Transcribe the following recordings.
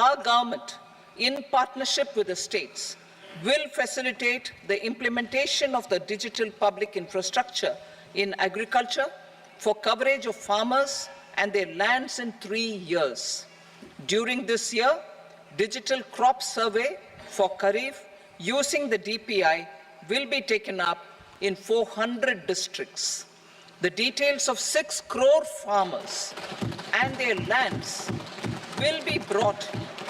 Our government, in partnership with the states, will facilitate the implementation of the digital public infrastructure in agriculture for coverage of farmers and their lands in 3 years. During this year, digital crop survey for Kharif using the DPI will be taken up in 400 districts. The details of 6 crore farmers and their lands will be brought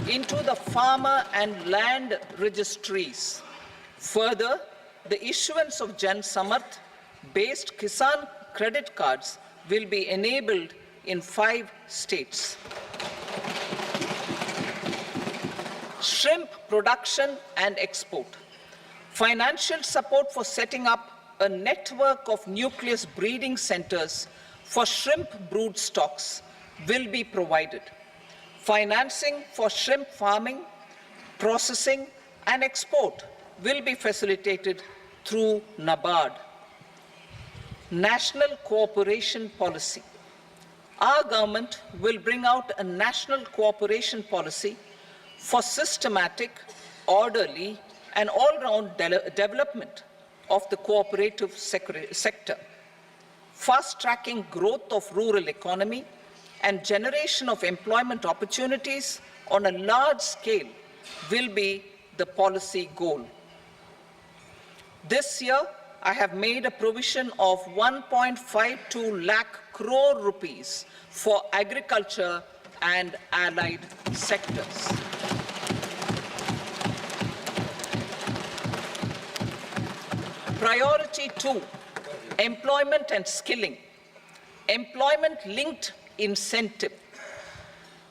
into the farmer and land registries. Further, the issuance of Jan Samarth based Kisan credit cards will be enabled in 5 states. Shrimp production and export. Financial support for setting up a network of nucleus breeding centers for shrimp brood stocks will be provided. Financing for shrimp farming, processing, and export will be facilitated through NABARD. National cooperation policy. Our government will bring out a national cooperation policy for systematic, orderly, and all-round development of the cooperative sector, fast-tracking growth of rural economy and generation of employment opportunities on a large scale will be the policy goal. This year, I have made a provision of 1.52 lakh crore rupees for agriculture and allied sectors. Priority 2, employment and skilling. Employment-linked incentive.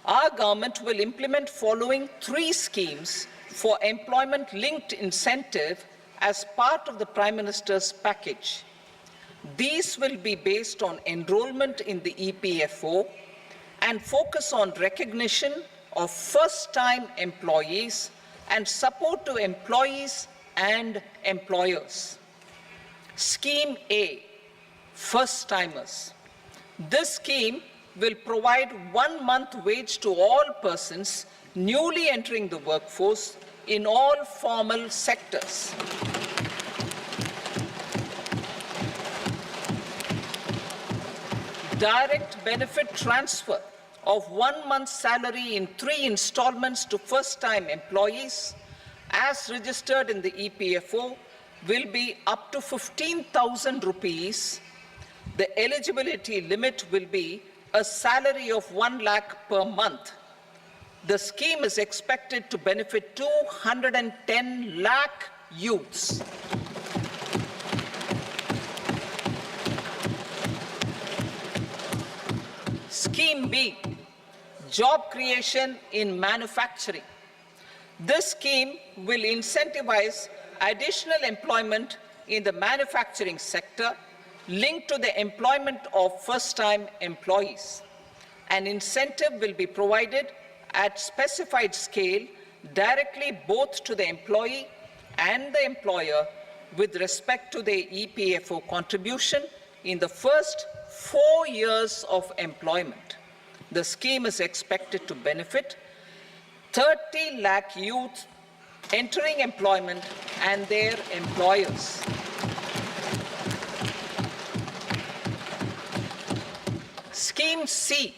Our government will implement following 3 schemes for employment-linked incentive as part of the Prime Minister's package. These will be based on enrollment in the EPFO and focus on recognition of first-time employees and support to employees and employers. Scheme A, first-timers. This scheme will provide 1 month wage to all persons newly entering the workforce in all formal sectors. Direct benefit transfer of 1 month's salary in 3 installments to first-time employees as registered in the EPFO will be up to 15,000 rupees. The eligibility limit will be a salary of 1 lakh per month. The scheme is expected to benefit 210 lakh youths. Scheme B, job creation in manufacturing. This scheme will incentivize additional employment in the manufacturing sector linked to the employment of first-time employees. An incentive will be provided at specified scale directly both to the employee and the employer with respect to the EPFO contribution in the first 4 years of employment. The scheme is expected to benefit 30 lakh youth entering employment and their employers. Scheme C,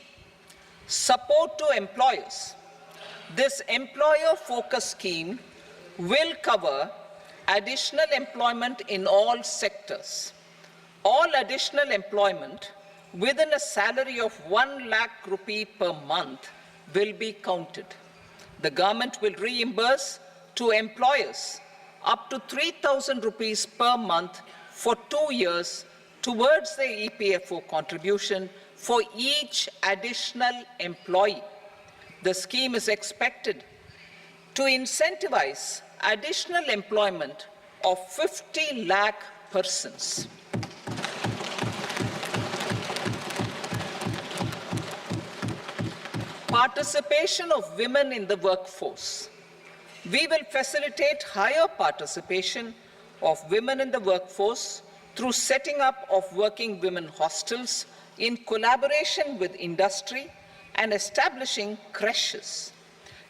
support to employers. This employer-focused scheme will cover additional employment in all sectors. All additional employment within a salary of 1 lakh rupee per month will be counted. The government will reimburse to employers up to 3,000 rupees per month for 2 years towards the EPFO contribution for each additional employee. The scheme is expected to incentivize additional employment of 50 lakh persons. Participation of women in the workforce. We will facilitate higher participation of women in the workforce through setting up of working women hostels in collaboration with industry and establishing creches.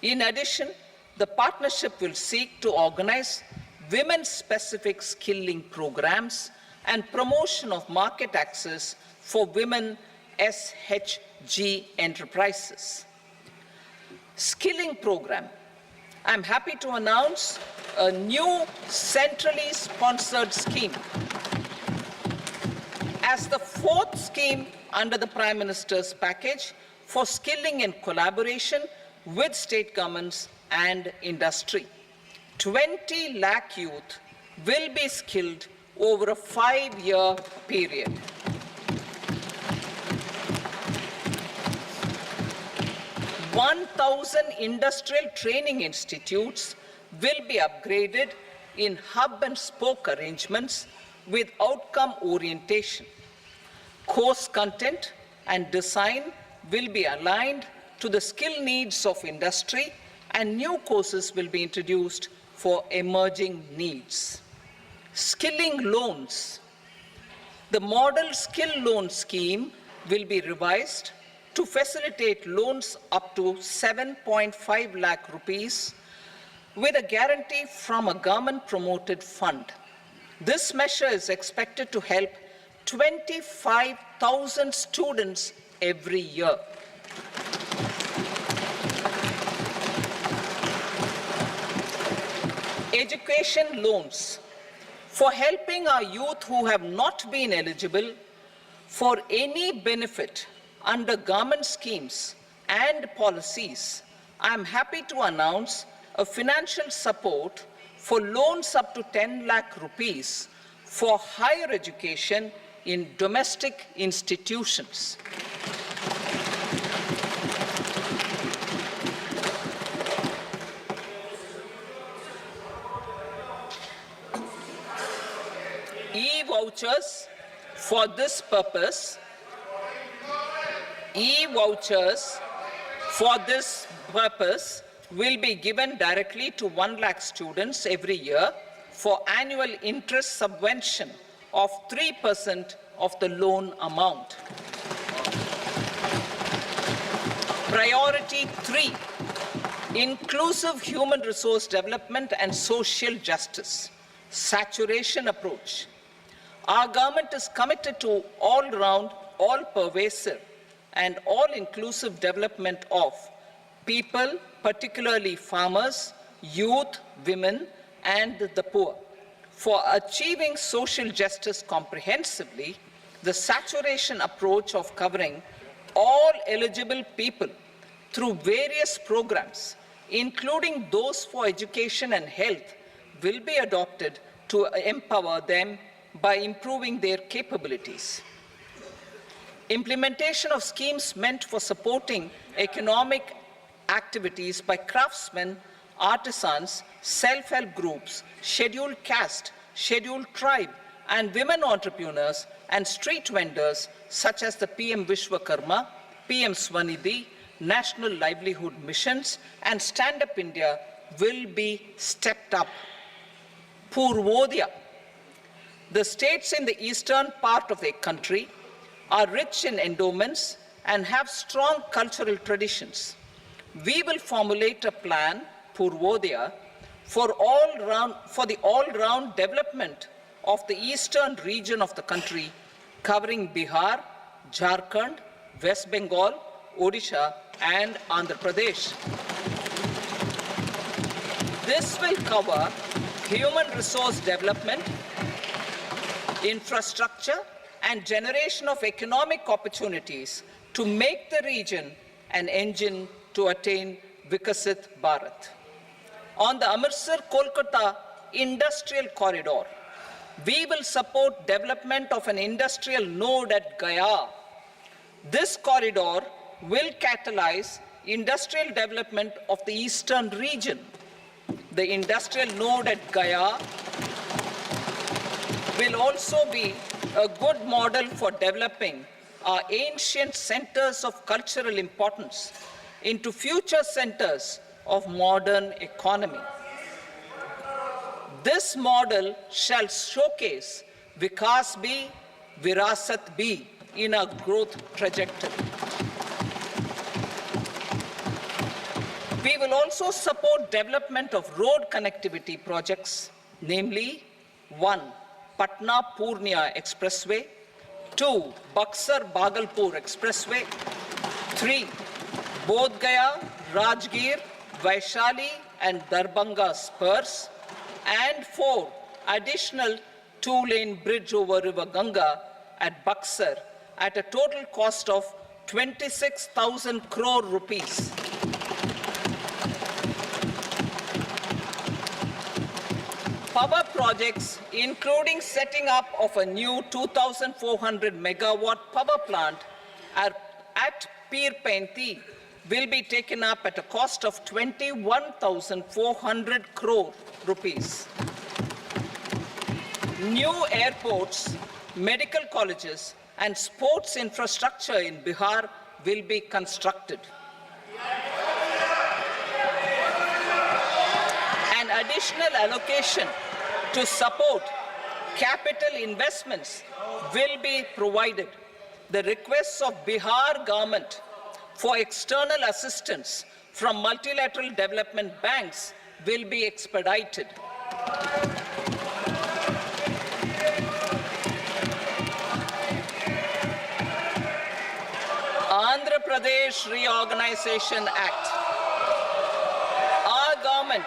In addition, the partnership will seek to organize women-specific skilling programs and promotion of market access for women SHG enterprises. Skilling program. I'm happy to announce a new centrally sponsored scheme as the fourth scheme under the Prime Minister's package for skilling in collaboration with state governments and industry. 20 lakh youth will be skilled over a 5-year period. "1,000 industrial training institutes will be upgraded in hub and spoke arrangements with outcome orientation. Course content and design will be aligned to the skill needs of industry, and new courses will be introduced for emerging needs." Skilling loans. The model skill loan scheme will be revised to facilitate loans up to 7.5 lakh rupees with a guarantee from a government-promoted fund. This measure is expected to help 25,000 students every year. Education loans. For helping our youth who have not been eligible for any benefit under government schemes and policies, I am happy to announce a financial support for loans up to 10 lakh rupees for higher education in domestic institutions. E-vouchers for this purpose. E-vouchers for this purpose will be given directly to 1 lakh students every year for annual interest subvention of 3% of the loan amount. Priority 3, inclusive human resource development and social justice. Saturation approach. Our government is committed to all-round, all-pervasive, and all-inclusive development of people, particularly farmers, youth, women, and the poor. For achieving social justice comprehensively, the saturation approach of covering all eligible people through various programs, including those for education and health, will be adopted to empower them by improving their capabilities. Implementation of schemes meant for supporting economic activities by craftsmen, artisans, self-help groups, scheduled caste, scheduled tribe, and women entrepreneurs and street vendors such as the PM Vishwakarma, PM Swanidhi, National Livelihood Missions, and Stand Up India will be stepped up. Purvodaya. The states in the eastern part of the country are rich in endowments and have strong cultural traditions. We will formulate a plan, Purvodaya, for the all-round development of the eastern region of the country, covering Bihar, Jharkhand, West Bengal, Odisha, and Andhra Pradesh. This will cover human resource development, infrastructure, and generation of economic opportunities to make the region an engine to attain Vikasit Bharat. On the Amritsar-Kolkata Industrial Corridor, we will support development of an industrial node at Gaya. This corridor will catalyze industrial development of the eastern region. The industrial node at Gaya will also be a good model for developing our ancient centers of cultural importance into future centers of modern economy. This model shall showcase Vikas Bhi, Virasat Bhi in our growth trajectory. We will also support development of road connectivity projects, namely 1. Patna-Purnia Expressway, 2. Buxar-Bagalpur Expressway, 3. Bodh Gaya, Rajgir, Vaishali and Darbhanga spurs, and 4. Additional 2-lane bridge over River Ganga at Buxar at a total cost of 26,000 crore rupees. Power projects, including setting up of a new 2,400 megawatt power plant at Pir Painti, will be taken up at a cost of 21,400 crore rupees. New airports, medical colleges, and sports infrastructure in Bihar will be constructed. An additional allocation to support capital investments will be provided. The requests of Bihar government for external assistance from multilateral development banks will be expedited. Andhra Pradesh Reorganization Act. Our government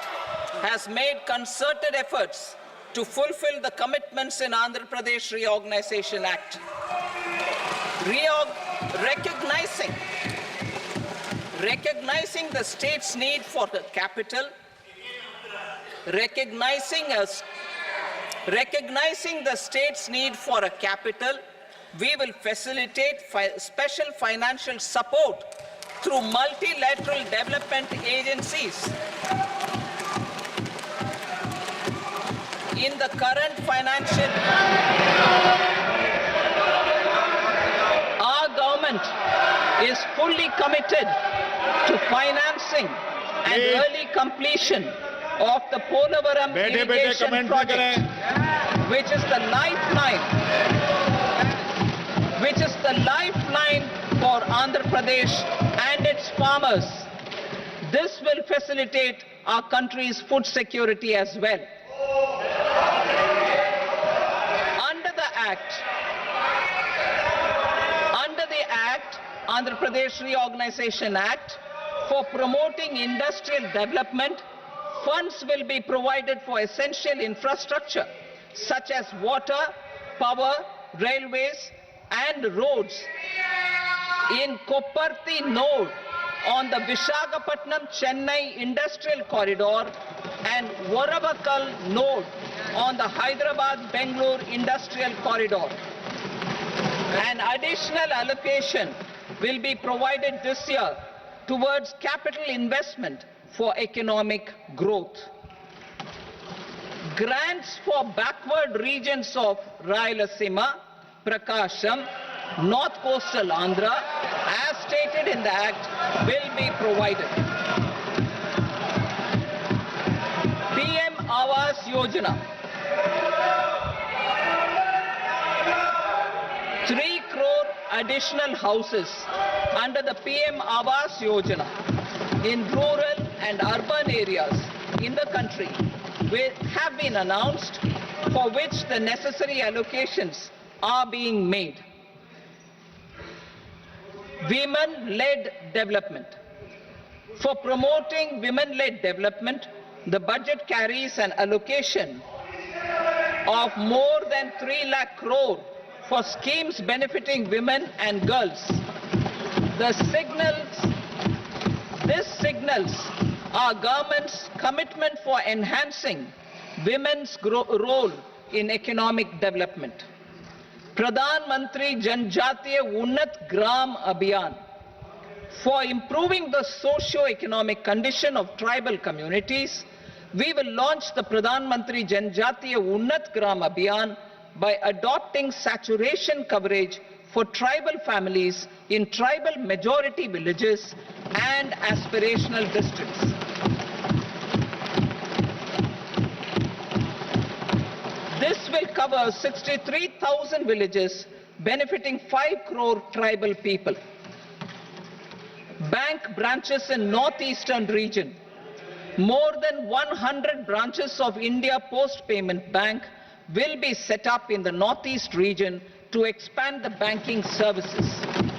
has made concerted efforts to fulfill the commitments in Andhra Pradesh Reorganization Act. Recognizing the state's need for the capital, recognizing the state's need for a capital, we will facilitate special financial support through multilateral development agencies. In the current financial, our government is fully committed to financing and early completion of the Polavaram irrigation project, which is the lifeline for Andhra Pradesh and its farmers. This will facilitate our country's food security as well. Under the Andhra Pradesh Reorganization Act, for promoting industrial development, funds will be provided for essential infrastructure such as water, power, railways and roads. In Kopparthi node on the Visakhapatnam-Chennai Industrial Corridor and Varavakal node on the Hyderabad-Bengaluru Industrial Corridor. An additional allocation will be provided this year towards capital investment for economic growth. Grants for backward regions of Rayalaseema, Prakasham, North Coastal Andhra, as stated in the Act, will be provided. PM Awas Yojana. 3 crore additional houses under the PM Awas Yojana in rural and urban areas in the country have been announced, for which the necessary allocations are being made. Women-led development. For promoting women-led development, the budget carries an allocation of more than 3 lakh crore for schemes benefiting women and girls. This signals our government's commitment for enhancing women's role in economic development. Pradhan Mantri Janjatiya Unnat Gram Abhiyan. For improving the socio-economic condition of tribal communities, we will launch the Pradhan Mantri Janjatiya Unnat Gram Abhiyan by adopting saturation coverage for tribal families in tribal majority villages and aspirational districts. This will cover 63,000 villages, benefiting 5 crore tribal people. bank branches in northeastern region. More than 100 branches of India Post Payment Bank will be set up in the northeast region to expand the banking services.